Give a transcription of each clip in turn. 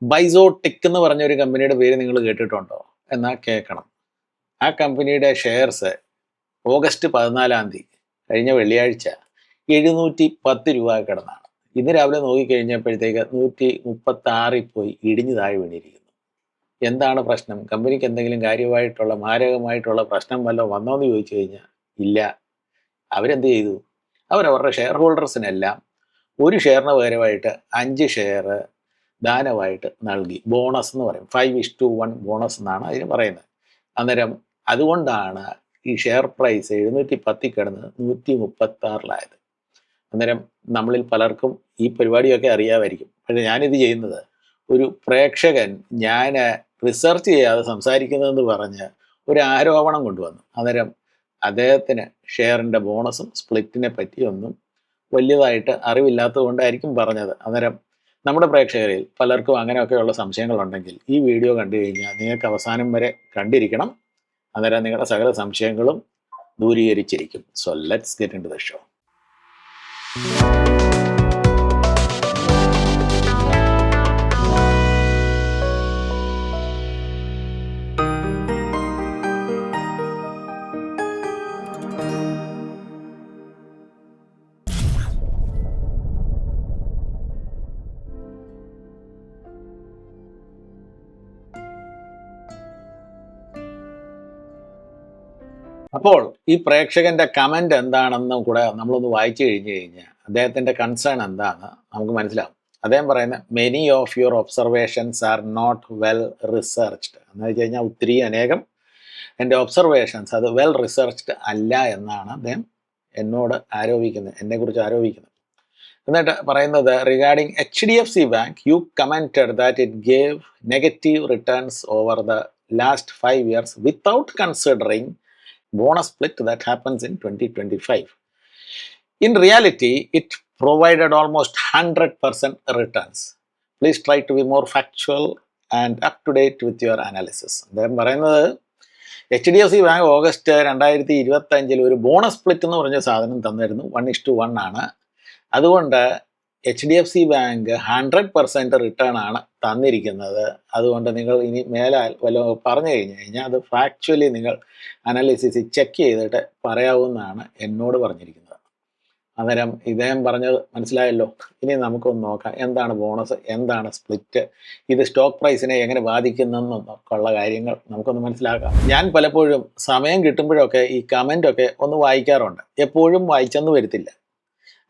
ബൈസോട്ടിക് എന്ന് പറഞ്ഞ ഒരു കമ്പനിയുടെ പേര് നിങ്ങൾ കേട്ടിട്ടുണ്ടോ? എന്നാൽ കേൾക്കണം. ആ കമ്പനിയുടെ ഷെയർസ് ഓഗസ്റ്റ് 14 കഴിഞ്ഞ വെള്ളിയാഴ്ച 710 രൂപ കിടന്നാണ്. ഇന്ന് രാവിലെ നോക്കിക്കഴിഞ്ഞപ്പോഴത്തേക്ക് 136 പോയി ഇടിഞ്ഞു താഴെ വീണിരിക്കുന്നു. എന്താണ് പ്രശ്നം? കമ്പനിക്ക് എന്തെങ്കിലും കാര്യമായിട്ടുള്ള മാരകമായിട്ടുള്ള പ്രശ്നം വല്ലതും വന്നോന്ന് ചോദിച്ചു കഴിഞ്ഞാൽ ഇല്ല. അവരെന്ത് ചെയ്തു? അവരവരുടെ ഷെയർ ഹോൾഡേഴ്സിനെല്ലാം ഒരു ഷെയറിന് പകരമായിട്ട് 5 ഷെയർ ദാനമായിട്ട് നൽകി. ബോണസ് എന്ന് പറയും. 5:1 ബോണസ് എന്നാണ് അതിന് പറയുന്നത്. അന്നേരം അതുകൊണ്ടാണ് ഈ ഷെയർ പ്രൈസ് 710 കിടന്ന് 136 അന്നേരം നമ്മളിൽ പലർക്കും ഈ പരിപാടിയൊക്കെ അറിയാമായിരിക്കും. പക്ഷേ ഞാനിത് ചെയ്യുന്നത് ഒരു പ്രേക്ഷകൻ ഞാൻ റിസർച്ച് ചെയ്യാതെ സംസാരിക്കുന്നതെന്ന് പറഞ്ഞ് ഒരു ആരോപണം കൊണ്ടുവന്നു. അന്നേരം അദ്ദേഹത്തിന് ഷെയറിൻ്റെ ബോണസും സ്പ്ലിറ്റിനെ പറ്റിയൊന്നും വലിയതായിട്ട് അറിവില്ലാത്തത് കൊണ്ടായിരിക്കും പറഞ്ഞത്. അന്നേരം നമ്മുടെ പ്രേക്ഷകരിൽ പലർക്കും അങ്ങനെയൊക്കെയുള്ള സംശയങ്ങളുണ്ടെങ്കിൽ ഈ വീഡിയോ കണ്ടു കഴിഞ്ഞാൽ നിങ്ങൾക്ക് അവസാനം വരെ കണ്ടിരിക്കണം. അന്നേരം നിങ്ങളുടെ സകല സംശയങ്ങളും ദൂരീകരിച്ചിരിക്കും. So let's get into the show. അപ്പോൾ ഈ പ്രേക്ഷകന്റെ കമന്റ് എന്താണെന്നും കൂടെ നമ്മളൊന്ന് വായിച്ചു കഴിഞ്ഞു കഴിഞ്ഞാൽ അദ്ദേഹത്തിന്റെ കൺസേൺ എന്താണെന്ന് നമുക്ക് മനസ്സിലാവും. അദ്ദേഹം പറയുന്നത് many of your observations are not well researched എന്ന് വെച്ച് കഴിഞ്ഞാൽ ഒത്തിരി അനേകം എൻ്റെ ഒബ്സർവേഷൻസ് അത് വെൽ റിസർച്ച്ഡ് അല്ല എന്നാണ് അദ്ദേഹം എന്നോട് ആരോപിക്കുന്നത്, എന്നെക്കുറിച്ച് ആരോപിക്കുന്നത്. എന്നിട്ട് പറയുന്നത് regarding HDFC bank you commented that it gave negative returns over the last 5 years without considering bonus split that happens in 2025. In reality, it provided almost 100% returns. Please try to be more factual and up to date with your analysis. അദ്ദേഹം പറയുന്നത് HDFC bank August 2025 ഒരു bonus split എന്ന് പറഞ്ഞ സാധനം തന്നിരുന്നു. 1:1 ആണ്. അതുകൊണ്ട് HDFC bank 100% return ആണ് തന്നിരിക്കുന്നത്. അതുകൊണ്ട് നിങ്ങൾ ഇനി മേലാൽ വല്ലതും പറഞ്ഞു കഴിഞ്ഞു കഴിഞ്ഞാൽ അത് ഫാക്ച്വലി നിങ്ങൾ അനാലിസിസ് ചെക്ക് ചെയ്തിട്ട് പറയാവുന്നതാണ് എന്നോട് പറഞ്ഞിരിക്കുന്നത്. അന്നേരം ഇദ്ദേഹം പറഞ്ഞത് മനസ്സിലായല്ലോ. ഇനി നമുക്കൊന്ന് നോക്കാം എന്താണ് ബോണസ്, എന്താണ് സ്പ്ലിറ്റ്, ഇത് സ്റ്റോക്ക് പ്രൈസിനെ എങ്ങനെ ബാധിക്കുന്നെന്നൊക്കെയുള്ള കാര്യങ്ങൾ നമുക്കൊന്ന് മനസ്സിലാക്കാം. ഞാൻ പലപ്പോഴും സമയം കിട്ടുമ്പോഴൊക്കെ ഈ കമൻ്റൊക്കെ ഒന്ന് വായിക്കാറുണ്ട്. എപ്പോഴും വായിച്ചെന്ന് വരത്തില്ല.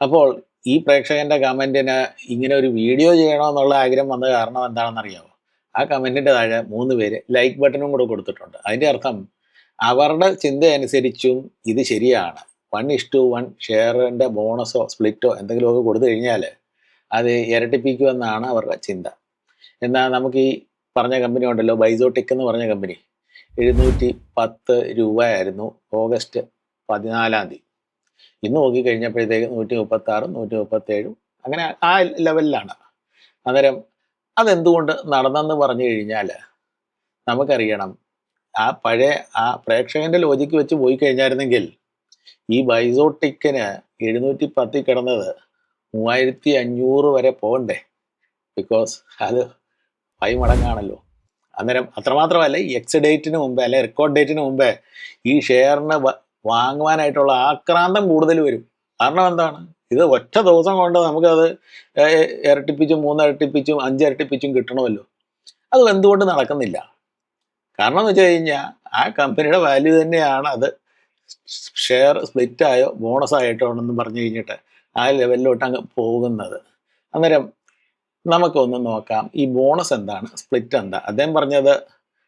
അപ്പോൾ ഈ പ്രേക്ഷകൻ്റെ കമൻറ്റിന് ഇങ്ങനെ ഒരു വീഡിയോ ചെയ്യണമെന്നുള്ള ആഗ്രഹം വന്ന കാരണം എന്താണെന്നറിയാമോ? ആ കമൻറ്റിൻ്റെ താഴെ 3 പേര് ലൈക്ക് ബട്ടണും കൂടെ കൊടുത്തിട്ടുണ്ട്. അതിൻ്റെ അർത്ഥം അവരുടെ ചിന്തയനുസരിച്ചും ഇത് ശരിയാണ്. 1:1 ഷെയറിൻ്റെ ബോണസോ സ്പ്ലിറ്റോ എന്തെങ്കിലുമൊക്കെ കൊടുത്തു കഴിഞ്ഞാൽ അത് ഇരട്ടിപ്പിക്കുമെന്നാണ് അവരുടെ ചിന്ത. എന്നാൽ നമുക്ക് ഈ പറഞ്ഞ കമ്പനി ഉണ്ടല്ലോ, ബൈസോട്ടിക് എന്ന് പറഞ്ഞ കമ്പനി 710 രൂപയായിരുന്നു ഓഗസ്റ്റ് 14. ഇന്ന് നോക്കിക്കഴിഞ്ഞപ്പോഴത്തേക്ക് 136, 137 അങ്ങനെ ആ ലെവലിലാണ്. അന്നേരം അതെന്തുകൊണ്ട് നടന്നെന്ന് പറഞ്ഞു കഴിഞ്ഞാൽ നമുക്കറിയണം, ആ പഴയ ആ പ്രേക്ഷകൻ്റെ ലോജിക്ക് വെച്ച് പോയി കഴിഞ്ഞായിരുന്നെങ്കിൽ ഈ ബൈസോട്ടിക്കിന് 710 കിടന്നത് 3500 വരെ പോകണ്ടേ? ബിക്കോസ് അത് 5 മടങ്ങാണല്ലോ. അന്നേരം അത്രമാത്രമല്ല, ഈ എക്സ് ഡേറ്റിന് മുമ്പേ അല്ലെ റെക്കോർഡ് ഡേറ്റിന് മുമ്പേ ഈ ഷെയറിന് വാങ്ങുവാനായിട്ടുള്ള ആക്രാന്തം കൂടുതൽ വരും. കാരണം എന്താണ്? ഇത് ഒറ്റ ദിവസം കൊണ്ട് നമുക്കത് ഇരട്ടിപ്പിച്ചും 3 ഇരട്ടിപ്പിച്ചും 5 ഇരട്ടിപ്പിച്ചും കിട്ടണമല്ലോ. അത് എന്തുകൊണ്ട് നടക്കുന്നില്ല? കാരണം എന്ന് വെച്ച് കഴിഞ്ഞാൽ ആ കമ്പനിയുടെ വാല്യൂ തന്നെയാണ് അത് ഷെയർ സ്പ്ലിറ്റായോ ബോണസ് ആയിട്ടോ എന്ന് പറഞ്ഞു കഴിഞ്ഞിട്ട് ആ ലെവലിലോട്ട് അങ്ങ് പോകുന്നത്. അന്നേരം നമുക്കൊന്ന് നോക്കാം ഈ ബോണസ് എന്താണ്, സ്പ്ലിറ്റ് എന്താ. അദ്ദേഹം പറഞ്ഞത്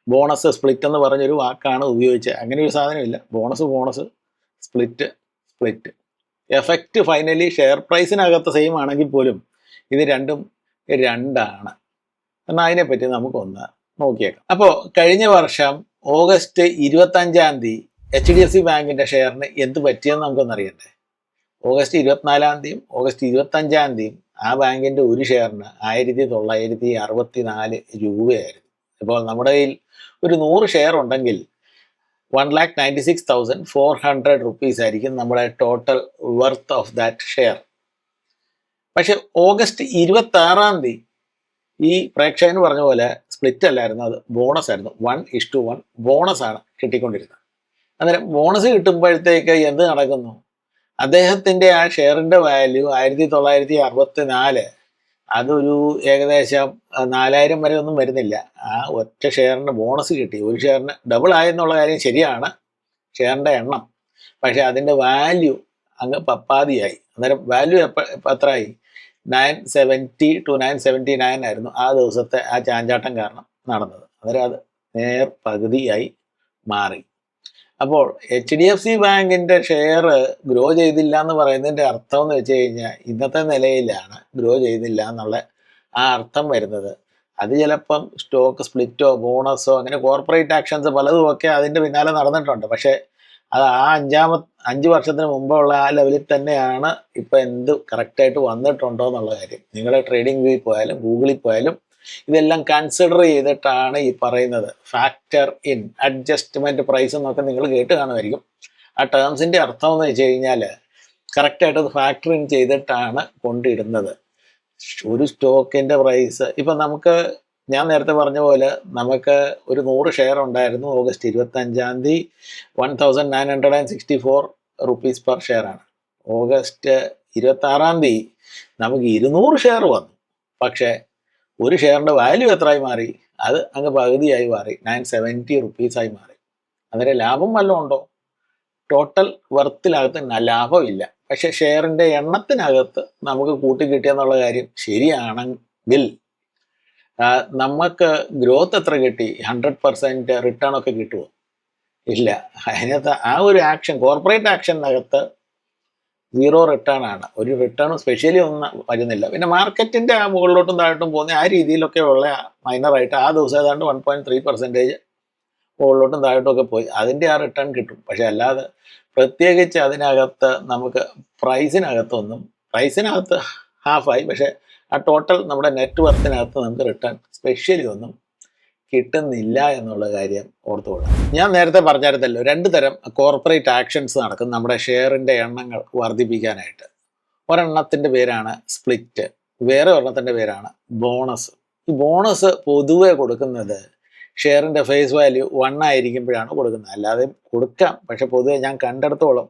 ബോണസ് സ്പ്ലിറ്റ് എന്ന് പറഞ്ഞൊരു വാക്കാണ് ഉപയോഗിച്ചത്. അങ്ങനെ ഒരു സാധനമില്ല. Bonus split. Effect finally share പ്രൈസിനകത്ത് സെയിം ആണെങ്കിൽ പോലും ഇത് രണ്ടും രണ്ടാണ്. എന്നാൽ അതിനെപ്പറ്റി നമുക്കൊന്ന് നോക്കിയേക്കാം. അപ്പോൾ കഴിഞ്ഞ വർഷം ഓഗസ്റ്റ് 25 HDFC ബാങ്കിൻ്റെ ഷെയറിന് എന്ത് പറ്റിയെന്ന് നമുക്കൊന്നറിയണ്ടേ? ഓഗസ്റ്റ് 24 ഓഗസ്റ്റ് 25 ആ ബാങ്കിൻ്റെ ഒരു ഷെയറിന് 1964 രൂപയായിരുന്നു. ഇപ്പോൾ നമ്മുടെ കയ്യിൽ ഒരു 100 ഷെയർ ഉണ്ടെങ്കിൽ 1,96,400 റുപ്പീസ് ആയിരിക്കും നമ്മുടെ total worth of that share. പക്ഷെ ഓഗസ്റ്റ് 26 ഈ പ്രേക്ഷകന് പറഞ്ഞ പോലെ സ്പ്ലിറ്റ് അല്ലായിരുന്നു, അത് ബോണസ് ആയിരുന്നു. 1:1 ബോണസാണ് കിട്ടിക്കൊണ്ടിരുന്നത്. അന്നേരം ബോണസ് കിട്ടുമ്പോഴത്തേക്ക് എന്ത് നടക്കുന്നു? അദ്ദേഹത്തിൻ്റെ ആ ഷെയറിൻ്റെ വാല്യൂ 1964, അതൊരു ഏകദേശം 4000 വരെ ഒന്നും വരുന്നില്ല. ആ ഒറ്റ ഷെയറിന് ബോണസ് കിട്ടി. ഒരു ഷെയറിന് ഡബിൾ ആയെന്നുള്ള കാര്യം ശരിയാണ്, ഷെയറിൻ്റെ എണ്ണം. പക്ഷേ അതിൻ്റെ വാല്യൂ അങ്ങ് പപ്പാതിയായി. അന്നേരം വാല്യൂ എത്രയായി? 970 to 979 ആയിരുന്നു ആ ദിവസത്തെ ആ ചാഞ്ചാട്ടം കാരണം നടന്നത്. അന്നേരം അത് പകുതിയായി മാറി. അപ്പോൾ HDFC ബാങ്കിൻ്റെ ഷെയർ ഗ്രോ ചെയ്തില്ല എന്ന് പറയുന്നതിൻ്റെ അർത്ഥം എന്ന് വെച്ച് കഴിഞ്ഞാൽ ഇന്നത്തെ നിലയിലാണ് ഗ്രോ ചെയ്തില്ല എന്നുള്ള ആ അർത്ഥം വരുന്നത്. അത് ചിലപ്പം സ്റ്റോക്ക് സ്പ്ലിറ്റോ ബോണസോ അങ്ങനെ കോർപ്പറേറ്റ് ആക്ഷൻസ് പലതുമൊക്കെ അതിൻ്റെ പിന്നാലെ നടന്നിട്ടുണ്ട്. പക്ഷേ അത് ആ 5 വർഷത്തിന് മുമ്പുള്ള ആ ലെവലിൽ തന്നെയാണ് ഇപ്പം എന്ത് കറക്റ്റായിട്ട് വന്നിട്ടുണ്ടോ എന്നുള്ള കാര്യം. നിങ്ങൾ ട്രേഡിംഗ് വ്യൂയിൽ പോയാലും ഗൂഗിളിൽ പോയാലും ഇതെല്ലാം കൺസിഡർ ചെയ്തിട്ടാണ് ഈ പറയുന്നത്. ഫാക്ടർ ഇൻ അഡ്ജസ്റ്റ്മെൻറ്റ് പ്രൈസ് എന്നൊക്കെ നിങ്ങൾ കേട്ട് കാണുമായിരിക്കും. ആ ടേംസിൻ്റെ അർത്ഥം എന്ന് വെച്ച് കഴിഞ്ഞാൽ കറക്റ്റായിട്ട് അത് ഫാക്ടർ ഇൻ ചെയ്തിട്ടാണ് കൊണ്ടിടുന്നത്. ഒരു സ്റ്റോക്കിൻ്റെ പ്രൈസ് ഇപ്പം നമുക്ക്, ഞാൻ നേരത്തെ പറഞ്ഞ പോലെ നമുക്ക് ഒരു 100 ഷെയർ ഉണ്ടായിരുന്നു. ഓഗസ്റ്റ് 25 1964 റുപ്പീസ് പെർ ഷെയറാണ്. ഓഗസ്റ്റ് 26 നമുക്ക് 200 ഷെയർ വന്നു. പക്ഷേ ഒരു ഷെയറിൻ്റെ വാല്യൂ എത്രയായി മാറി? അത് അങ്ങ് പകുതിയായി മാറി, 970 റുപ്പീസായി മാറി. അന്നേരം ലാഭം വല്ലതും ഉണ്ടോ? ടോട്ടൽ വർത്തിനകത്ത് ലാഭമില്ല. പക്ഷെ ഷെയറിൻ്റെ എണ്ണത്തിനകത്ത് നമുക്ക് കൂട്ടിക്കിട്ടിയെന്നുള്ള കാര്യം ശരിയാണെങ്കിൽ നമുക്ക് ഗ്രോത്ത് എത്ര കിട്ടി? 100% റിട്ടേൺ ഒക്കെ കിട്ടുമോ? ഇല്ല. അതിനകത്ത് ആ ഒരു ആക്ഷൻ, കോർപ്പറേറ്റ് ആക്ഷനകത്ത് 0 റിട്ടേൺ ആണ്. ഒരു റിട്ടേൺ സ്പെഷ്യലി ഒന്നും വരുന്നില്ല. പിന്നെ മാർക്കറ്റിൻ്റെ ആ മുകളിലോട്ടും താഴോട്ടും പോകുന്ന ആ രീതിയിലൊക്കെ ഉള്ള മൈനറായിട്ട് ആ ദിവസം ഏതാണ്ട് 1.3% മുകളിലോട്ടും താഴോട്ടും ഒക്കെ പോയി അതിൻ്റെ ആ റിട്ടേൺ കിട്ടും. പക്ഷെ അല്ലാതെ പ്രത്യേകിച്ച് അതിനകത്ത് നമുക്ക് പ്രൈസിനകത്ത് ഹാഫായി, പക്ഷെ ആ ടോട്ടൽ നമ്മുടെ നെറ്റ് വർത്തിനകത്ത് നമുക്ക് റിട്ടേൺ സ്പെഷ്യലി ഒന്നും കിട്ടുന്നില്ല എന്നുള്ള കാര്യം ഓർത്തുകൊള്ളാം. ഞാൻ നേരത്തെ പറഞ്ഞായിരുന്നല്ലോ, 2 തരം കോർപ്പറേറ്റ് ആക്ഷൻസ് നടക്കും നമ്മുടെ ഷെയറിൻ്റെ എണ്ണങ്ങൾ വർദ്ധിപ്പിക്കാനായിട്ട്. ഒരെണ്ണത്തിൻ്റെ പേരാണ് സ്പ്ലിറ്റ്, വേറെ ഒരെണ്ണത്തിൻ്റെ പേരാണ് ബോണസ്. ഈ ബോണസ് പൊതുവെ കൊടുക്കുന്നത് ഷെയറിൻ്റെ ഫേസ് വാല്യൂ 1 ആയിരിക്കുമ്പോഴാണ് കൊടുക്കുന്നത്. അല്ലാതെ കൊടുക്കാം, പക്ഷെ പൊതുവെ ഞാൻ കണ്ടെടുത്തോളം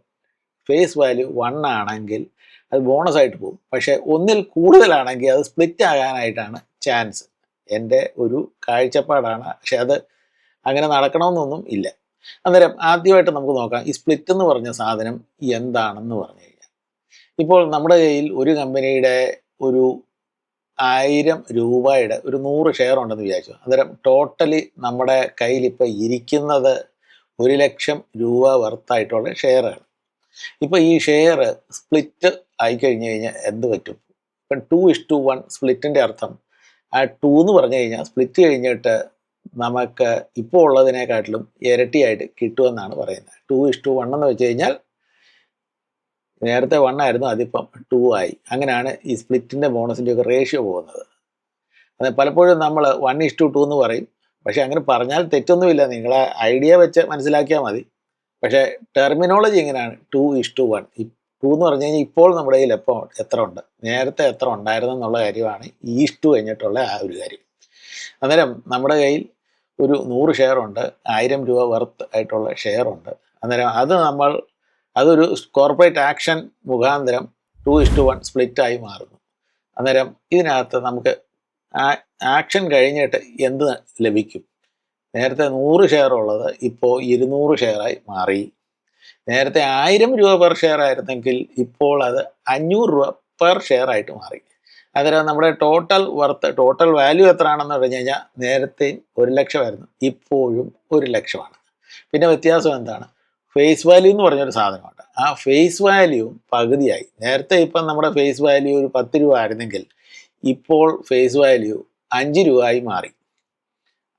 ഫേസ് വാല്യൂ 1 ആണെങ്കിൽ അത് ബോണസ് ആയിട്ട് പോകും. പക്ഷേ 1-ൽ കൂടുതലാണെങ്കിൽ അത് സ്പ്ലിറ്റ് ആകാനായിട്ടാണ് ചാൻസ്. എൻ്റെ ഒരു കാഴ്ചപ്പാടാണ്. പക്ഷെ അത് അങ്ങനെ നടക്കണമെന്നൊന്നും ഇല്ല. അന്നേരം ആദ്യമായിട്ട് നമുക്ക് നോക്കാം ഈ സ്പ്ലിറ്റ് എന്ന് പറഞ്ഞ സാധനം എന്താണെന്ന് പറഞ്ഞു കഴിഞ്ഞാൽ. ഇപ്പോൾ നമ്മുടെ കയ്യിൽ ഒരു കമ്പനിയുടെ ഒരു 1000 രൂപയുടെ ഒരു 100 ഷെയർ ഉണ്ടെന്ന് വിചാരിച്ചു. അന്നേരം ടോട്ടലി നമ്മുടെ കയ്യിൽ ഇപ്പോൾ ഇരിക്കുന്നത് 1 ലക്ഷം രൂപ വർത്തായിട്ടുള്ള ഷെയറാണ്. ഇപ്പോൾ ഈ ഷെയർ സ്പ്ലിറ്റ് ആയിക്കഴിഞ്ഞ് കഴിഞ്ഞാൽ എന്ത് പറ്റും? ഇപ്പം 2:1 സ്പ്ലിറ്റിൻ്റെ അർത്ഥം ആ 2 എന്ന് പറഞ്ഞു കഴിഞ്ഞാൽ സ്പ്ലിറ്റ് കഴിഞ്ഞിട്ട് നമുക്ക് ഇപ്പോൾ ഉള്ളതിനെക്കാട്ടിലും ഇരട്ടിയായിട്ട് കിട്ടുമെന്നാണ് പറയുന്നത്. 2:1 എന്ന് വെച്ച് കഴിഞ്ഞാൽ നേരത്തെ 1 ആയിരുന്നു, അതിപ്പം 2 ആയി. അങ്ങനെയാണ് ഈ സ്പ്ലിറ്റിൻ്റെ ബോണസിൻ്റെ ഒക്കെ റേഷ്യോ പോകുന്നത്. അത് പലപ്പോഴും നമ്മൾ 1:2 എന്ന് പറയും. പക്ഷെ അങ്ങനെ പറഞ്ഞാൽ തെറ്റൊന്നുമില്ല, നിങ്ങളെ ഐഡിയ വെച്ച് മനസ്സിലാക്കിയാൽ മതി. പക്ഷേ ടെർമിനോളജി ഇങ്ങനെയാണ്, 2:1. ഈ 2 എന്ന് പറഞ്ഞു കഴിഞ്ഞാൽ ഇപ്പോൾ നമ്മുടെ കയ്യിൽ എത്ര ഉണ്ട്, നേരത്തെ എത്ര ഉണ്ടായിരുന്നു എന്നുള്ള കാര്യമാണ് ഈസ്റ്റു കഴിഞ്ഞിട്ടുള്ള ആ ഒരു കാര്യം. അന്നേരം നമ്മുടെ കയ്യിൽ ഒരു 100 ഷെയർ ഉണ്ട്, 1000 രൂപ വർത്ത് ആയിട്ടുള്ള ഷെയർ ഉണ്ട്. അന്നേരം അതൊരു കോർപ്പറേറ്റ് ആക്ഷൻ മുഖാന്തരം 2:1 സ്പ്ലിറ്റായി മാറുന്നു. അന്നേരം ഇതിനകത്ത് നമുക്ക് ആക്ഷൻ കഴിഞ്ഞിട്ട് എന്ത് ലഭിക്കും? നേരത്തെ 100 ഷെയർ ഉള്ളത് ഇപ്പോൾ 200 ഷെയറായി മാറി. നേരത്തെ 1000 രൂപ പെർ ഷെയർ ആയിരുന്നെങ്കിൽ ഇപ്പോൾ അത് 500 രൂപ പെർ ഷെയർ ആയിട്ട് മാറി. അന്നേരം നമ്മുടെ ടോട്ടൽ വാല്യൂ എത്രയാണെന്ന് പറഞ്ഞു കഴിഞ്ഞാൽ നേരത്തെ 1 ലക്ഷമായിരുന്നു, ഇപ്പോഴും 1 ലക്ഷമാണ്. പിന്നെ വ്യത്യാസം എന്താണ്? ഫേസ് വാല്യൂ എന്ന് പറഞ്ഞൊരു സാധനമുണ്ട്. ആ ഫേസ് വാല്യൂ പകുതിയായി. നേരത്തെ ഇപ്പം നമ്മുടെ ഫേസ് വാല്യൂ ഒരു 10 രൂപ ആയിരുന്നെങ്കിൽ ഇപ്പോൾ ഫേസ് വാല്യൂ 5 രൂപയായി മാറി.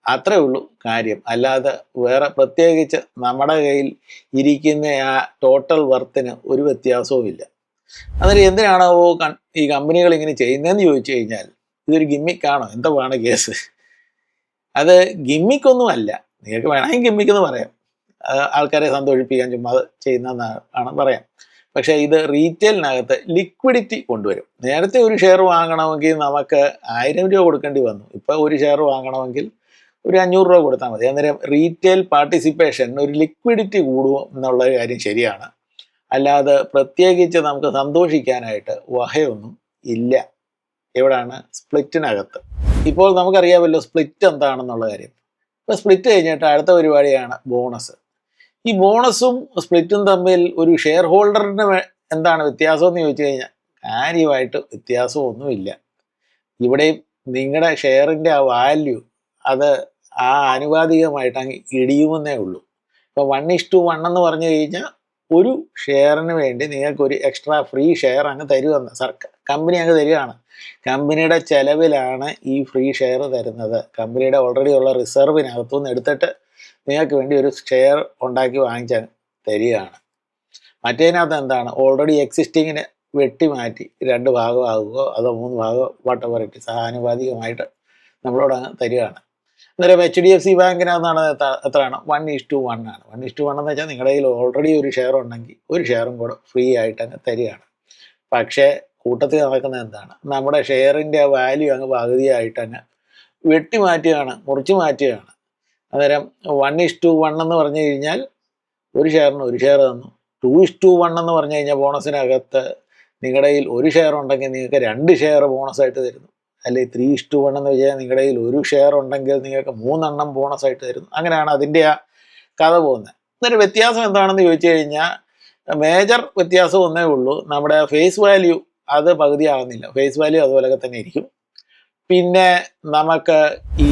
അത്രേ ഉള്ളൂ കാര്യം. അല്ലാതെ വേറെ പ്രത്യേകിച്ച് നമ്മുടെ കയ്യിൽ ഇരിക്കുന്ന ആ ടോട്ടൽ വർത്തിന് ഒരു വ്യത്യാസവും ഇല്ല. അന്നേരം എന്തിനാണോ ഈ കമ്പനികൾ ഇങ്ങനെ ചെയ്യുന്നതെന്ന് ചോദിച്ചു കഴിഞ്ഞാൽ ഇതൊരു ഗിമ്മിക്കാണോ? എന്താണ് കേസ്? അത് ഗിമ്മിക്കൊന്നുമല്ല. നിങ്ങൾക്ക് വേണമെങ്കിൽ ഗിമ്മിക്കെന്ന് പറയാം, ആൾക്കാരെ സന്തോഷിപ്പിക്കാൻ ചുമ്മാ ചെയ്യുന്നതെന്നാണ് പറയാം. പക്ഷേ ഇത് റീറ്റെയിലിനകത്ത് ലിക്വിഡിറ്റി കൊണ്ടുവരും. നേരത്തെ ഒരു ഷെയർ വാങ്ങണമെങ്കിൽ നമുക്ക് 1000 രൂപ കൊടുക്കേണ്ടി വന്നു. ഇപ്പോൾ ഒരു ഷെയർ വാങ്ങണമെങ്കിൽ ഒരു 500 രൂപ കൊടുത്താൽ മതി. അന്നേരം റീറ്റെയിൽ പാർട്ടിസിപ്പേഷൻ ഒരു ലിക്വിഡിറ്റി കൂടും എന്നുള്ള കാര്യം ശരിയാണ്. അല്ലാതെ പ്രത്യേകിച്ച് നമുക്ക് സന്തോഷിക്കാനായിട്ട് വകയൊന്നും ഇല്ല. എവിടാണ്? സ്പ്ലിറ്റിനകത്ത്. ഇപ്പോൾ നമുക്കറിയാമല്ലോ സ്പ്ലിറ്റ് എന്താണെന്നുള്ള കാര്യം. ഇപ്പോൾ സ്പ്ലിറ്റ് കഴിഞ്ഞിട്ട് അടുത്ത പരിപാടിയാണ് ബോണസ്. ഈ ബോണസും സ്പ്ലിറ്റും തമ്മിൽ ഒരു ഷെയർ ഹോൾഡറിന് എന്താണ് വ്യത്യാസം എന്ന് ചോദിച്ചു കഴിഞ്ഞാൽ കാര്യമായിട്ട് വ്യത്യാസമൊന്നുമില്ല. ഇവിടെയും നിങ്ങളുടെ ഷെയറിൻ്റെ ആ വാല്യൂ അത് ആ ആനുപാതികമായിട്ട് അങ്ങ് ഇടിയുമെന്നേ ഉള്ളൂ. ഇപ്പോൾ 1:1 എന്ന് പറഞ്ഞു കഴിഞ്ഞാൽ ഒരു ഷെയറിന് വേണ്ടി നിങ്ങൾക്ക് ഒരു എക്സ്ട്രാ ഫ്രീ ഷെയർ അങ്ങ് തരുമെന്ന് കമ്പനി അങ്ങ് തരികയാണ്. കമ്പനിയുടെ ചെലവിലാണ് ഈ ഫ്രീ ഷെയർ തരുന്നത്. കമ്പനിയുടെ ഓൾറെഡി ഉള്ള റിസർവിനകത്തുനിന്ന് എടുത്തിട്ട് നിങ്ങൾക്ക് വേണ്ടി ഒരു ഷെയർ ഉണ്ടാക്കി വാങ്ങിച്ചാൽ തരികയാണ്. മറ്റേതിനകത്ത് എന്താണ്? ഓൾറെഡി എക്സിസ്റ്റിങ്ങിന് വെട്ടിമാറ്റി 2 ഭാഗമാകുകയോ അതോ 3 ഭാഗമോ വട്ടവർ ഇട്ട് സഹാനുപാതികമായിട്ട് നമ്മളോട് അങ്ങ് തരികയാണ്. അന്നേരം HDFC ബാങ്കിനകത്താണ് എത്രയാണ്? 1:1 ആണ്. 1:1 എന്ന് വെച്ചാൽ നിങ്ങളുടെ കയ്യിൽ ഓൾറെഡി ഒരു ഷെയർ ഉണ്ടെങ്കിൽ ഒരു ഷെയറും കൂടെ ഫ്രീ ആയിട്ട് അങ്ങ് തരികയാണ്. പക്ഷേ കൂട്ടത്തിൽ നടക്കുന്നത് എന്താണ്? നമ്മുടെ ഷെയറിൻ്റെ വാല്യൂ അങ്ങ് പകുതിയായിട്ട് അങ്ങ് വെട്ടിമാറ്റുകയാണ്, മുറിച്ച് മാറ്റുകയാണ്. അന്നേരം 1:1 എന്ന് പറഞ്ഞു കഴിഞ്ഞാൽ ഒരു ഷെയറിന് ഒരു ഷെയർ തന്നു. 2:1 എന്ന് പറഞ്ഞു കഴിഞ്ഞാൽ ബോണസിനകത്ത് നിങ്ങളുടെ കയ്യിൽ ഒരു ഷെയർ ഉണ്ടെങ്കിൽ നിങ്ങൾക്ക് 2 ഷെയർ ബോണസായിട്ട് തരുന്നു. അല്ലെങ്കിൽ 3:1 എന്ന് വെച്ചാൽ നിങ്ങളുടെ കയ്യിൽ ഒരു ഷെയർ ഉണ്ടെങ്കിൽ നിങ്ങൾക്ക് 3 എണ്ണം ബോണസായിട്ട് തരുന്നു. അങ്ങനെയാണ് അതിൻ്റെ ആ കഥ പോകുന്നത്. അന്നേരം വ്യത്യാസം എന്താണെന്ന് ചോദിച്ചു കഴിഞ്ഞാൽ മേജർ വ്യത്യാസം ഒന്നേ ഉള്ളൂ. നമ്മുടെ ഫേസ് വാല്യൂ അത് പകുതിയാകുന്നില്ല. ഫേസ് വാല്യൂ അതുപോലെയൊക്കെ തന്നെ ഇരിക്കും. പിന്നെ നമുക്ക് ഈ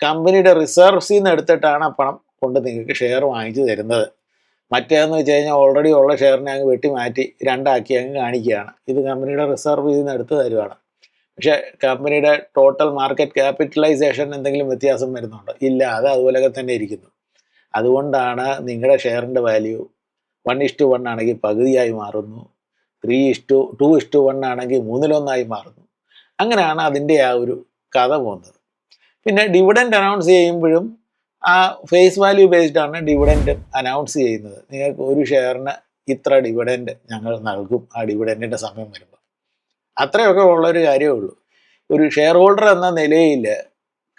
കമ്പനിയുടെ റിസർവ്സിൽ നിന്ന് എടുത്തിട്ടാണ് ആ പണം കൊണ്ട് നിങ്ങൾക്ക് ഷെയർ വാങ്ങിച്ചു തരുന്നത്. മറ്റേതെന്ന് വെച്ച് കഴിഞ്ഞാൽ ഓൾറെഡി ഉള്ള ഷെയറിനെ അങ്ങ് വെട്ടി മാറ്റി 2 ആക്കി അങ്ങ് കാണിക്കുകയാണ്. ഇത് കമ്പനിയുടെ റിസർവിൽ നിന്ന് എടുത്ത് തരുവാണ്. പക്ഷേ കമ്പനിയുടെ ടോട്ടൽ മാർക്കറ്റ് ക്യാപിറ്റലൈസേഷൻ എന്തെങ്കിലും വ്യത്യാസം വരുന്നുണ്ടോ? ഇല്ല, അത് അതുപോലെയൊക്കെ തന്നെ ഇരിക്കുന്നു. അതുകൊണ്ടാണ് നിങ്ങളുടെ ഷെയറിൻ്റെ വാല്യൂ 1:1 ആണെങ്കിൽ പകുതിയായി മാറുന്നു, 2:1 ആണെങ്കിൽ 3:1 മാറുന്നു. അങ്ങനെയാണ് അതിൻ്റെ ആ ഒരു കഥ പോകുന്നത്. പിന്നെ ഡിവിഡൻഡ് അനൗൺസ് ചെയ്യുമ്പോഴും ആ ഫേസ് വാല്യൂ ബേസ്ഡ് ആണ് ഡിവിഡൻഡ് അനൗൺസ് ചെയ്യുന്നത്. നിങ്ങൾക്ക് ഒരു ഷെയറിന് ഇത്ര ഡിവിഡൻഡ് ഞങ്ങൾ നൽകും ആ ഡിവിഡൻഡിൻ്റെ സമയം വരുമ്പോൾ. അത്രയൊക്കെ ഉള്ളൊരു കാര്യമേ ഉള്ളൂ. ഒരു ഷെയർ ഹോൾഡർ എന്ന നിലയിൽ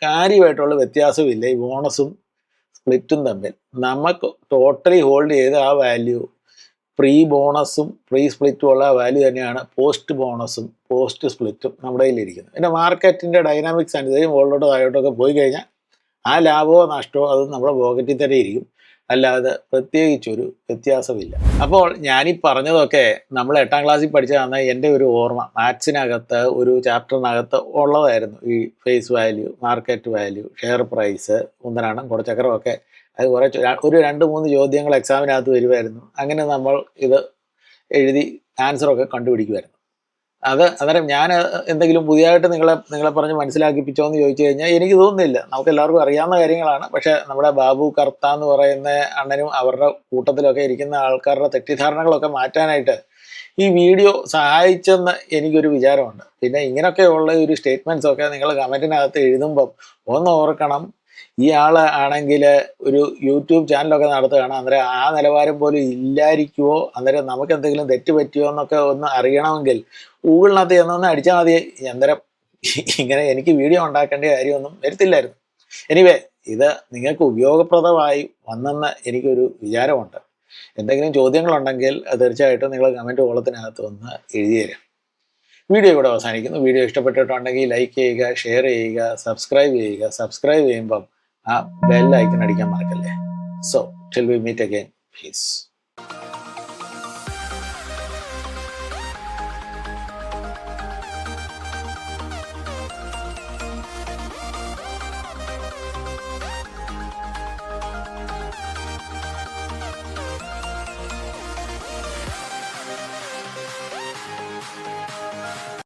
കാര്യമായിട്ടുള്ള വ്യത്യാസമില്ല ഈ ബോണസും സ്പ്ലിറ്റും തമ്മിൽ. നമുക്ക് ടോട്ടലി ഹോൾഡ് ചെയ്ത ആ വാല്യൂ പ്രീ ബോണസും പ്രീ സ്പ്ലിറ്റും ഉള്ള വാല്യൂ തന്നെയാണ് പോസ്റ്റ് ബോണസും പോസ്റ്റ് സ്പ്ലിറ്റും നമ്മുടെ കയ്യിലിരിക്കുന്നത്. പിന്നെ മാർക്കറ്റിൻ്റെ ഡൈനാമിക്സ് അനുസരിച്ച് മുകളിലോട്ടോ താഴോട്ടൊക്കെ പോയി കഴിഞ്ഞാൽ ആ ലാഭമോ നഷ്ടമോ അത് നമ്മുടെ പോക്കറ്റിൽ തന്നെ ഇരിക്കും. അല്ലാതെ പ്രത്യേകിച്ചൊരു വ്യത്യാസമില്ല. അപ്പോൾ ഞാനീ പറഞ്ഞതൊക്കെ നമ്മൾ 8ാം ക്ലാസ്സിൽ പഠിച്ചതാണ്. എൻ്റെ ഒരു ഓർമ്മ മാത്സിനകത്ത് ഒരു ചാപ്റ്ററിനകത്ത് ഉള്ളതായിരുന്നു. ഈ face value, market value, share price, ഒന്നരാണം കുറച്ചക്കരമൊക്കെ. അത് കുറേ ഒരു 2-3 ചോദ്യങ്ങൾ എക്സാമിനകത്ത് വരുമായിരുന്നു. അങ്ങനെ നമ്മൾ ഇത് എഴുതി ആൻസറൊക്കെ കണ്ടുപിടിക്കുമായിരുന്നു. അന്നേരം ഞാൻ എന്തെങ്കിലും പുതിയതായിട്ട് നിങ്ങളെ പറഞ്ഞ് മനസ്സിലാക്കിപ്പിച്ചോ എന്ന് ചോദിച്ചു കഴിഞ്ഞാൽ എനിക്ക് തോന്നുന്നില്ല. നമുക്ക് എല്ലാവർക്കും അറിയാവുന്ന കാര്യങ്ങളാണ്. പക്ഷേ നമ്മുടെ ബാബു കർത്ത എന്ന് പറയുന്ന അണ്ണനും അവരുടെ കൂട്ടത്തിലൊക്കെ ഇരിക്കുന്ന ആൾക്കാരുടെ തെറ്റിദ്ധാരണകളൊക്കെ മാറ്റാനായിട്ട് ഈ വീഡിയോ സഹായിച്ചെന്ന് എനിക്കൊരു വിചാരമുണ്ട്. പിന്നെ ഇങ്ങനെയൊക്കെയുള്ള ഒരു സ്റ്റേറ്റ്മെൻറ്റ്സൊക്കെ നിങ്ങൾ കമൻറ്റിനകത്ത് എഴുതുമ്പം ഒന്ന് ഓർക്കണം, ഈ ആൾ ആണെങ്കിൽ ഒരു യൂട്യൂബ് ചാനലൊക്കെ നടത്തുകയാണ്. അന്നേരം ആ നിലവാരം പോലും ഇല്ലായിരിക്കുമോ, അന്നേരം നമുക്ക് എന്തെങ്കിലും തെറ്റ് പറ്റുമോ എന്നൊക്കെ ഒന്ന് അറിയണമെങ്കിൽ ഗൂഗിളിനകത്ത് ചെന്നൊന്ന് അടിച്ചാൽ മതി. അന്നേരം ഇങ്ങനെ എനിക്ക് വീഡിയോ ഉണ്ടാക്കേണ്ട കാര്യമൊന്നും വരത്തില്ലായിരുന്നു. എനിവേ, ഇത് നിങ്ങൾക്ക് ഉപയോഗപ്രദമായി വന്നെന്ന് എനിക്കൊരു വിചാരമുണ്ട്. എന്തെങ്കിലും ചോദ്യങ്ങളുണ്ടെങ്കിൽ തീർച്ചയായിട്ടും നിങ്ങൾ കമൻറ്റ് കോളത്തിനകത്ത് ഒന്ന് എഴുതി തരാം. വീഡിയോ ഇവിടെ അവസാനിക്കുന്നു. വീഡിയോ ഇഷ്ടപ്പെട്ടിട്ടുണ്ടെങ്കിൽ ലൈക്ക് ചെയ്യുക, ഷെയർ ചെയ്യുക, സബ്സ്ക്രൈബ് ചെയ്യുക. സബ്സ്ക്രൈബ് ചെയ്യുമ്പം ആ ബെൽ ഐക്കൺ അടിക്കാൻ മറക്കല്ലേ. So till we meet again, piece.